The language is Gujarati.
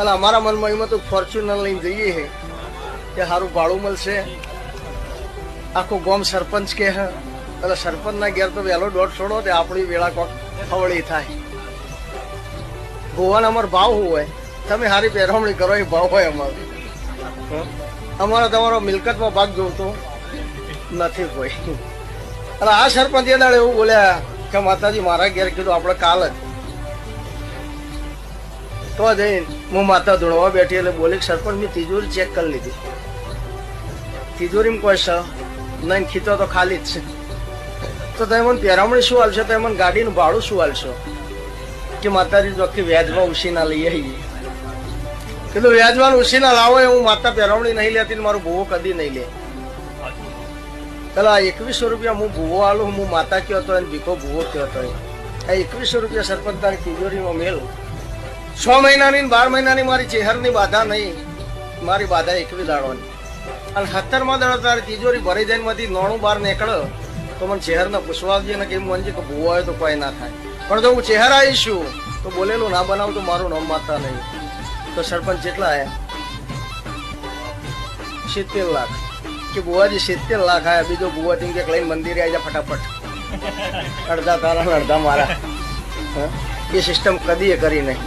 અને અમારા મનમાં એમાં તો ફોર્ચ્યુનર લઈને જઈએ છે કે સારું ભાડું મળશે. આખું ગામ સરપંચ કે હે એટલે સરપંચના ઘેર તો વહેલો દોઢ છોડો તે આપણી વેળા કોક ખવડી થાય. ભુવાના અમારો ભાવ હોય, તમે સારી પહેરવણી કરો એ ભાવ હોય અમારો. અમારો તમારો મિલકતમાં ભાગ જોતો નથી કોઈ. અને આ સરપંચ એ દાડે એવું બોલ્યા કે માતાજી મારા ઘેર કીધું આપણે કાલ જ તો જઈને હું માતા ધોળવા બેઠી એટલે બોલી સરપંચ મેં તિજોરી ચેક કરી લીધી, તિજોરીમાં કોઈ છે નહીં, ખીચો તો ખાલી જ છે. તો તમે મને પહેરામણી શું હાલશો, તમે મને ગાડીનું ભાડું શું હાલશો? કે માતાજી જોખી વ્યાજમાં ઉછીના લઈ આવીએ. કીધું વ્યાજમાં ઉછીના લાવો એ હું માતા પહેરામણી નહીં લેતી, મારો ભૂવો કદી નહીં લે. પેલા 2100 રૂપિયા હું ભૂવો આલું, હું માતા કયો હતો અને ભીખો ભૂવો કયો હતો. આ 2100 રૂપિયા સરપંચ તારી તિજોરીમાં મેલ. 6 મહિનાની 12 મહિનાની મારી ચહેરની બાધા નહીં, મારી બાધા 21 દાડોની. અને 17મા દાડો તારી તિજોરી ભરી જાય માંથી 9 12 નીકળો તો મને ચહેરને પૂછવા આવજે ને કે એમ મનજે કે ભૂવો હોય તો કોઈ ના થાય. પણ જો હું ચહેરા આવીશું તો બોલેલું ના બનાવું તો મારું નામ માતા નહીં. તો સરપંચ કેટલા આયા? 70 લાખ. કે બુવાજી 70 લાખ આયા. બીજો બુવા ટીમ કે લઈને મંદિરે આવી જા ફટાફટ, અડધા તારા અડધા મારા. એ સિસ્ટમ કદી કરી નહીં.